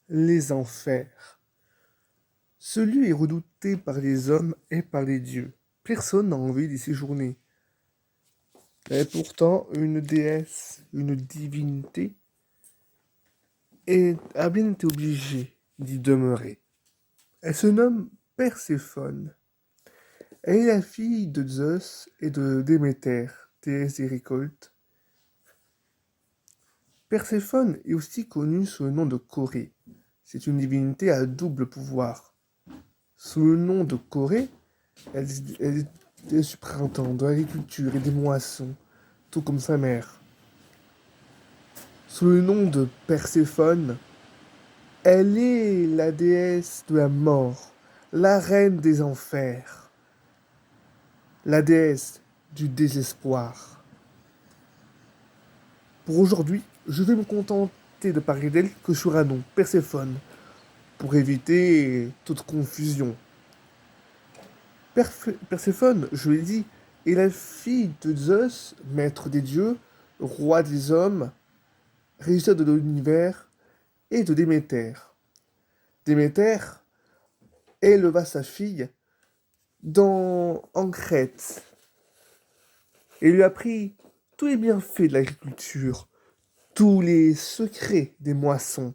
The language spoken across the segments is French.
Les enfers. Ce lieu est redouté par les hommes et par les dieux. Personne n'a envie d'y séjourner. Et pourtant, une déesse, une divinité, a bien été obligée d'y demeurer. Elle se nomme Perséphone. Elle est la fille de Zeus et de Déméter, déesse des récoltes. Perséphone est aussi connue sous le nom de Corée. C'est une divinité à double pouvoir. Sous le nom de Corée, elle était du printemps, de l'agriculture et des moissons, tout comme sa mère. Sous le nom de Perséphone, elle est la déesse de la mort, la reine des enfers, la déesse du désespoir. Pour aujourd'hui, je vais me contenter de parler d'elle que sur un nom, Perséphone, pour éviter toute confusion. Perséphone, je l'ai dit, est la fille de Zeus, maître des dieux, roi des hommes, régisseur de l'univers, et de Déméter. Déméter éleva sa fille en Crète et lui apprit tous les bienfaits de l'agriculture, tous les secrets des moissons,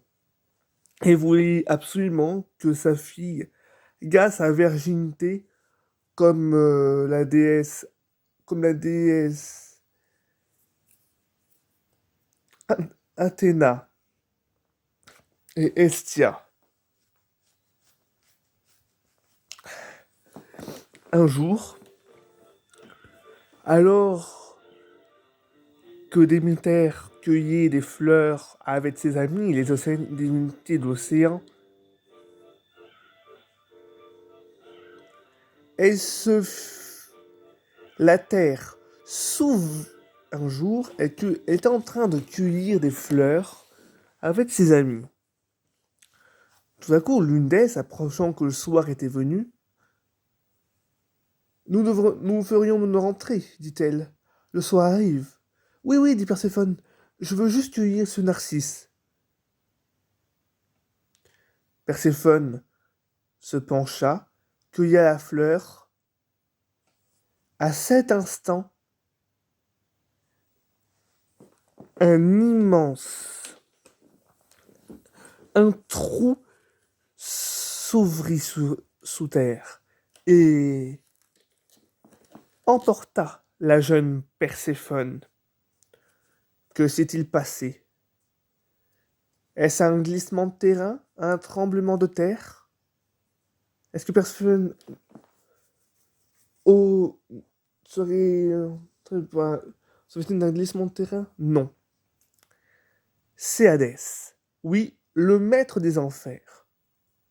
et voulait absolument que sa fille garde sa virginité comme la déesse Athéna et Hestia. Un jour, alors que Déméter cueillait des fleurs avec ses amis, les divinités de l'océan, elle se la terre s'ouvre un jour et qu'elle est en train de cueillir des fleurs avec ses amis. Tout à coup, l'une d'elles, approchant que le soir était venu, nous ferions nous rentrer, dit-elle. Le soir arrive. Oui, oui, dit Perséphone, je veux juste cueillir ce narcisse. Perséphone se pencha, cueillit la fleur. À cet instant, un trou s'ouvrit sous terre et emporta la jeune Perséphone. Que s'est-il passé? Est-ce un glissement de terrain? Un tremblement de terre? Est-ce que Perséphone oh, serait victime d'un glissement de terrain? Non. C'est Hadès. Oui, le maître des enfers.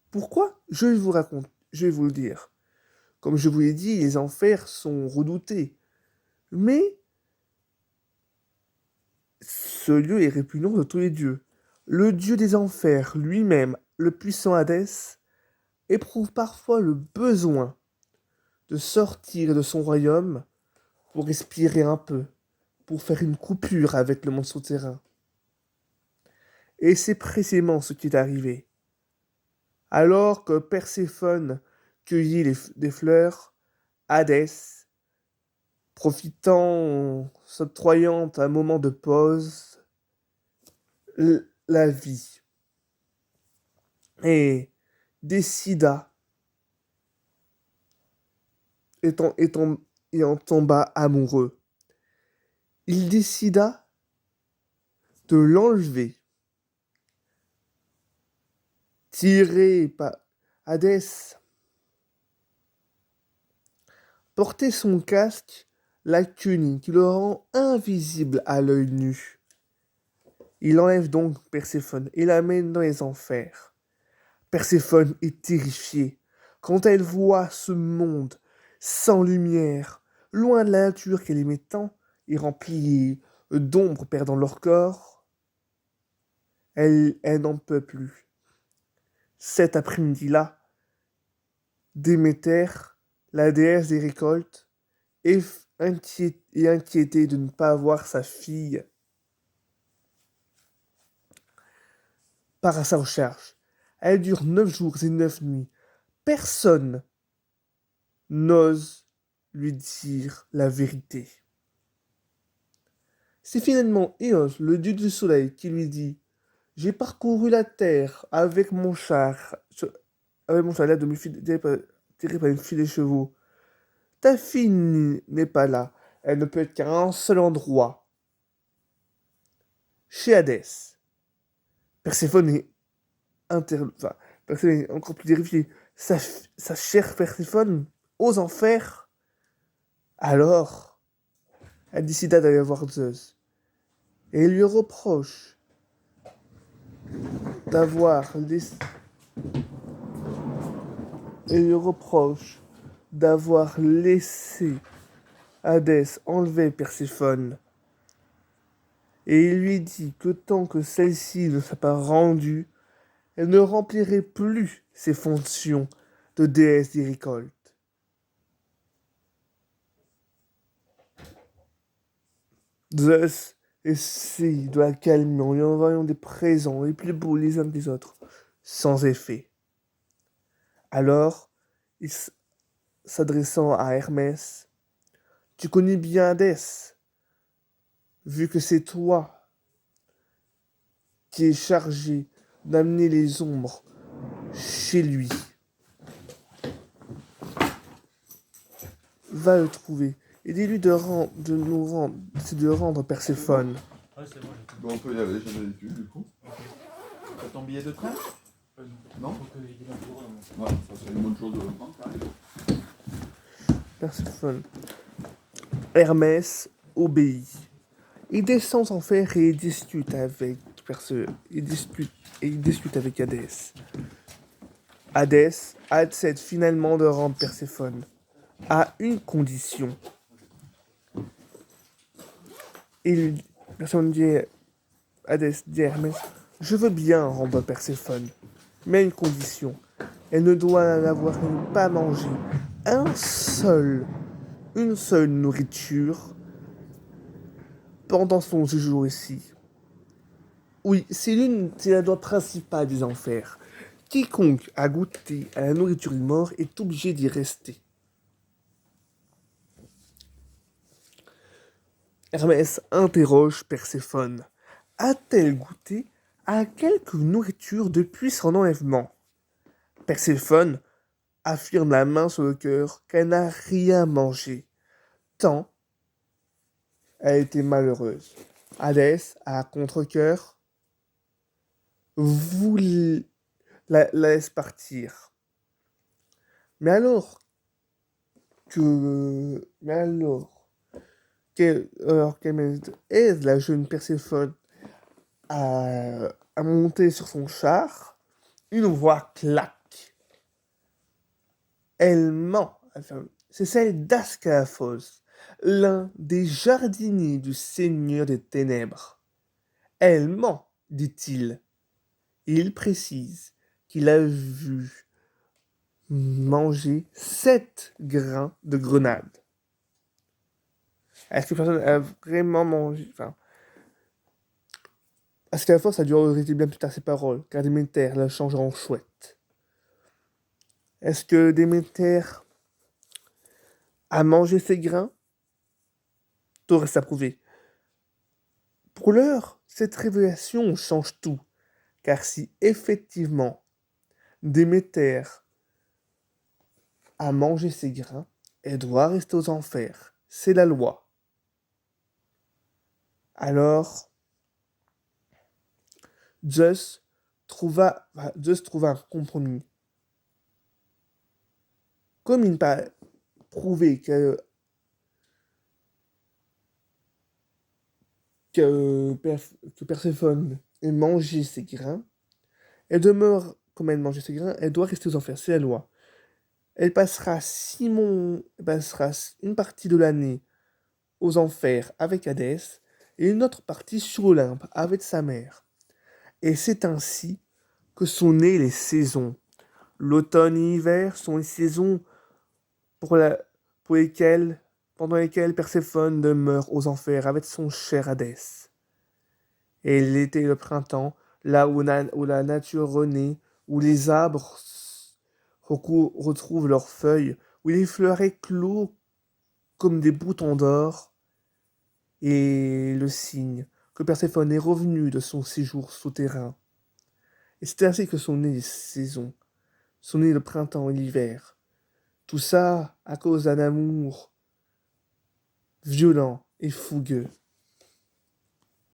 Pourquoi? Je vais vous le dire. Comme je vous l'ai dit, les enfers sont redoutés. Mais ce lieu est répugnant de tous les dieux. Le dieu des enfers lui-même, le puissant Hadès, éprouve parfois le besoin de sortir de son royaume pour respirer un peu, pour faire une coupure avec le monde souterrain. Et c'est précisément ce qui est arrivé. Alors que Perséphone cueillit des fleurs, Hadès, profitant, s'octroyant un moment de pause, la vit et décida et en tomba amoureux. Il décida de l'enlever. Tiré par Hadès, portait son casque, la tunique, qui le rend invisible à l'œil nu. Il enlève donc Perséphone et l'amène dans les enfers. Perséphone est terrifiée quand elle voit ce monde sans lumière, loin de la nature qu'elle aimait tant et rempli d'ombres perdant leur corps. Elle n'en peut plus. Cet après-midi-là, Déméter, la déesse des récoltes, est inquiétée de ne pas voir sa fille, part à sa recherche. Elle dure 9 jours et 9 nuits. Personne n'ose lui dire la vérité. C'est finalement Eos, le dieu du soleil, qui lui dit: j'ai parcouru la terre avec mon char là de mes filles, tiré par une file de chevaux. Ta fille n'est pas là. Elle ne peut être qu'à un seul endroit, chez Hadès. Perséphone est enfin, Perséphone est encore plus terrifiée. Sa chère Perséphone aux enfers. Alors, elle décida d'aller voir Zeus et il lui reproche d'avoir laissé et lui reproche d'avoir laissé Hadès enlever Perséphone. Et il lui dit que tant que celle-ci ne soit pas rendue, elle ne remplirait plus ses fonctions de déesse des récoltes. Zeus essaye de la calmer en lui envoyant des présents les plus beaux les uns des autres, sans effet. Alors, s'adressant à Hermès: tu connais bien Hadès, vu que c'est toi qui es chargé d'amener les ombres chez lui. Va le trouver et dis-lui de rendre Perséphone. Ouais, c'est bon, Bon, on peut y aller, j'en ai vécu du coup. T'as ton billet de train? Non? Faut que j'ai un bureau, là. Ouais, ça c'est une bonne chose de le prendre quand même. Perséphone. Hermès obéit. Il descend en fer et il discute avec Hadès. Hadès accepte finalement de rendre Perséphone, à une condition. Perséphone dit Hadès dit à Hermès: je veux bien rendre Perséphone, mais à une condition. Elle ne doit n'avoir pas mangé une seule nourriture pendant son séjour ici. Oui, c'est la loi principale des enfers. Quiconque a goûté à la nourriture des morts est obligé d'y rester. Hermès interroge Perséphone. A-t-elle goûté à quelque nourriture depuis son enlèvement? Perséphone affirme la main sur le cœur qu'elle n'a rien mangé, tant elle était malheureuse. Hadès, à contre-cœur, la laisse partir. Mais alors qu'elle aide la jeune Perséphone à monter sur son char, une voix claque. Elle ment. C'est celle d'Ascalaphos, l'un des jardiniers du Seigneur des Ténèbres. Elle ment, dit-il. Et il précise qu'il a vu manger 7 grains de grenade. Est-ce que personne a vraiment mangé? Ascalaphos a dû regretter bien plus tard ses paroles, car Déméter la changera en chouette. Est-ce que Déméter a mangé ces grains? Tout reste à prouver. Pour l'heure, cette révélation change tout, car si effectivement Déméter a mangé ces grains, elle doit rester aux enfers. C'est la loi. Alors, Zeus trouva un compromis. Comme il n'a pas prouvé que Perséphone ait mangé ses grains, elle demeure, comme elle mangeait ses grains, elle doit rester aux enfers, c'est la loi. Elle passera une partie de l'année aux enfers avec Hadès et une autre partie sur Olympe avec sa mère. Et c'est ainsi que sont nées les saisons. L'automne et l'hiver sont les saisons pendant lesquelles Perséphone demeure aux enfers avec son cher Hadès. Et l'été et le printemps, là où la nature renaît, où les arbres retrouvent leurs feuilles, où les fleurs éclosent comme des boutons d'or, et le signe que Perséphone est revenue de son séjour souterrain. Et c'est ainsi que sont nées les saisons, sont nés le printemps et l'hiver. Tout ça à cause d'un amour violent et fougueux.